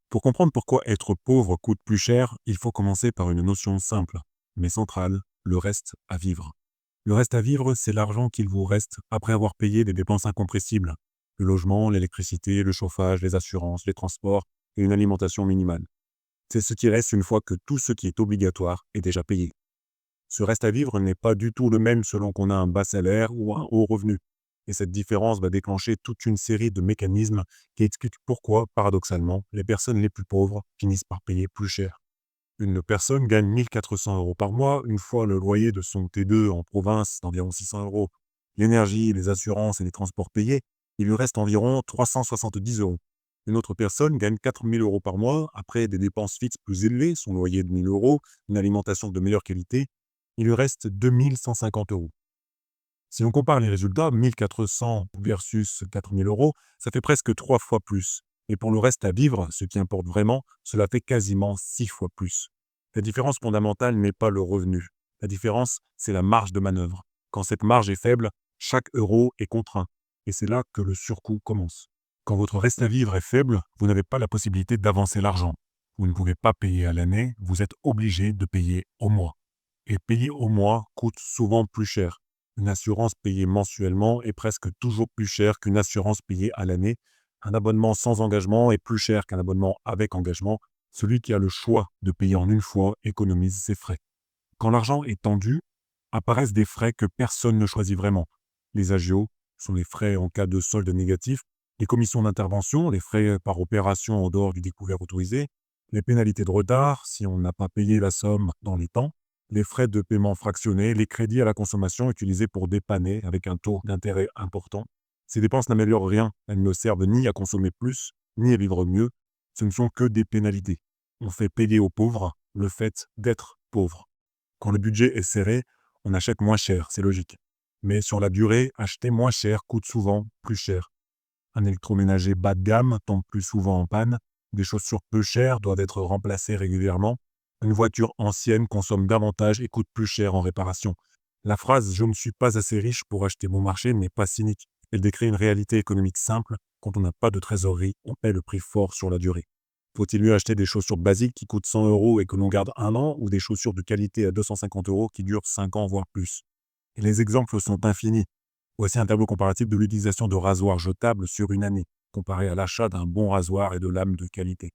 Pour comprendre pourquoi être pauvre coûte plus cher, il faut commencer par une notion simple, mais centrale, le reste à vivre. Le reste à vivre, c'est l'argent qu'il vous reste après avoir payé des dépenses incompressibles. Le logement, l'électricité, le chauffage, les assurances, les transports et une alimentation minimale. C'est ce qui reste une fois que tout ce qui est obligatoire est déjà payé. Ce reste à vivre n'est pas du tout le même selon qu'on a un bas salaire ou un haut revenu. Et cette différence va déclencher toute une série de mécanismes qui expliquent pourquoi, paradoxalement, les personnes les plus pauvres finissent par payer plus cher. Une personne gagne 1 400 € par mois, une fois le loyer de son T2 en province d'environ 600 €, l'énergie, les assurances et les transports payés, il lui reste environ 370 €. Une autre personne gagne 4 000 € par mois, après des dépenses fixes plus élevées, son loyer de 1 000 €, une alimentation de meilleure qualité, il lui reste 2 150 €. Si on compare les résultats, 1 400 versus 4 000 €, ça fait presque 3 fois plus. Et pour le reste à vivre, ce qui importe vraiment, cela fait quasiment 6 fois plus. La différence fondamentale n'est pas le revenu. La différence, c'est la marge de manœuvre. Quand cette marge est faible, chaque euro est contraint. Et c'est là que le surcoût commence. Quand votre reste à vivre est faible, vous n'avez pas la possibilité d'avancer l'argent. Vous ne pouvez pas payer à l'année, vous êtes obligé de payer au mois. Et payer au mois coûte souvent plus cher. Une assurance payée mensuellement est presque toujours plus chère qu'une assurance payée à l'année. Un abonnement sans engagement est plus cher qu'un abonnement avec engagement. Celui qui a le choix de payer en une fois économise ses frais. Quand l'argent est tendu, apparaissent des frais que personne ne choisit vraiment. Les agios sont les frais en cas de solde négatif, les commissions d'intervention, les frais par opération en dehors du découvert autorisé, les pénalités de retard si on n'a pas payé la somme dans les temps, les frais de paiement fractionnés, les crédits à la consommation utilisés pour dépanner avec un taux d'intérêt important. Ces dépenses n'améliorent rien, elles ne servent ni à consommer plus, ni à vivre mieux, ce ne sont que des pénalités. On fait payer aux pauvres le fait d'être pauvre. Quand le budget est serré, on achète moins cher, c'est logique. Mais sur la durée, acheter moins cher coûte souvent plus cher. Un électroménager bas de gamme tombe plus souvent en panne, des chaussures peu chères doivent être remplacées régulièrement, une voiture ancienne consomme davantage et coûte plus cher en réparation. La phrase « je ne suis pas assez riche pour acheter bon marché » n'est pas cynique. Elle décrit une réalité économique simple. Quand on n'a pas de trésorerie, on paie le prix fort sur la durée. Faut-il mieux acheter des chaussures basiques qui coûtent 100 € et que l'on garde un an, ou des chaussures de qualité à 250 € qui durent 5 ans voire plus? Et les exemples sont infinis. Voici un tableau comparatif de l'utilisation de rasoirs jetables sur une année, comparé à l'achat d'un bon rasoir et de lames de qualité.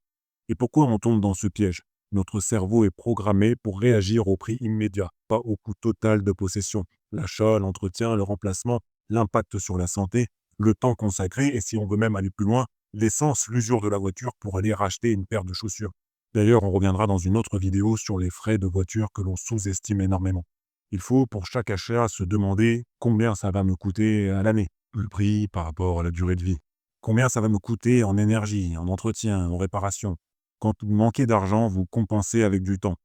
Et pourquoi on tombe dans ce piège? Notre cerveau est programmé pour réagir au prix immédiat, pas au coût total de possession. L'achat, l'entretien, le remplacement, l'impact sur la santé, le temps consacré, et si on veut même aller plus loin, l'essence, l'usure de la voiture pour aller racheter une paire de chaussures. D'ailleurs, on reviendra dans une autre vidéo sur les frais de voiture que l'on sous-estime énormément. Il faut pour chaque achat se demander combien ça va me coûter à l'année, le prix par rapport à la durée de vie. Combien ça va me coûter en énergie, en entretien, en réparation. Quand vous manquez d'argent, vous compensez avec du temps.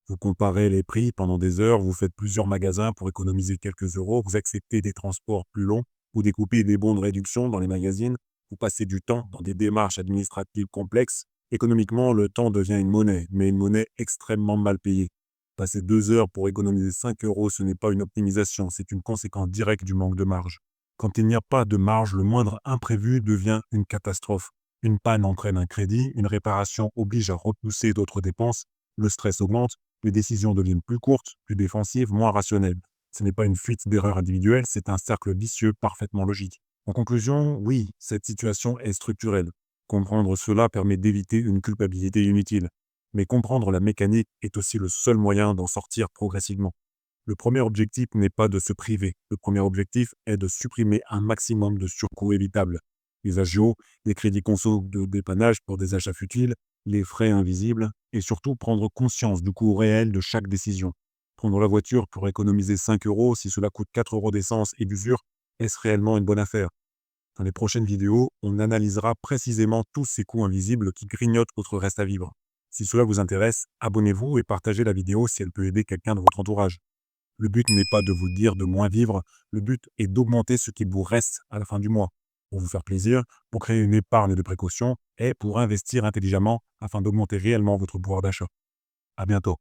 Vous comparez les prix pendant des heures, vous faites plusieurs magasins pour économiser quelques euros, vous acceptez des transports plus longs, vous découpez des bons de réduction dans les magazines, vous passez du temps dans des démarches administratives complexes. Économiquement, le temps devient une monnaie, mais une monnaie extrêmement mal payée. Passer 2 heures pour économiser 5 euros, ce n'est pas une optimisation, c'est une conséquence directe du manque de marge. Quand il n'y a pas de marge, le moindre imprévu devient une catastrophe. Une panne entraîne un crédit, une réparation oblige à repousser d'autres dépenses, le stress augmente, les décisions deviennent plus courtes, plus défensives, moins rationnelles. Ce n'est pas une fuite d'erreurs individuelles, c'est un cercle vicieux parfaitement logique. En conclusion, oui, cette situation est structurelle. Comprendre cela permet d'éviter une culpabilité inutile. Mais comprendre la mécanique est aussi le seul moyen d'en sortir progressivement. Le premier objectif n'est pas de se priver. Le premier objectif est de supprimer un maximum de surcoûts évitables. Les agios, les crédits conso de dépannage pour des achats futiles, les frais invisibles, et surtout prendre conscience du coût réel de chaque décision. Prendre la voiture pour économiser 5 euros si cela coûte 4 € d'essence et d'usure, est-ce réellement une bonne affaire? Dans les prochaines vidéos, on analysera précisément tous ces coûts invisibles qui grignotent votre reste à vivre. Si cela vous intéresse, abonnez-vous et partagez la vidéo si elle peut aider quelqu'un de votre entourage. Le but n'est pas de vous dire de moins vivre, le but est d'augmenter ce qui vous reste à la fin du mois, pour vous faire plaisir, pour créer une épargne de précaution et pour investir intelligemment afin d'augmenter réellement votre pouvoir d'achat. À bientôt.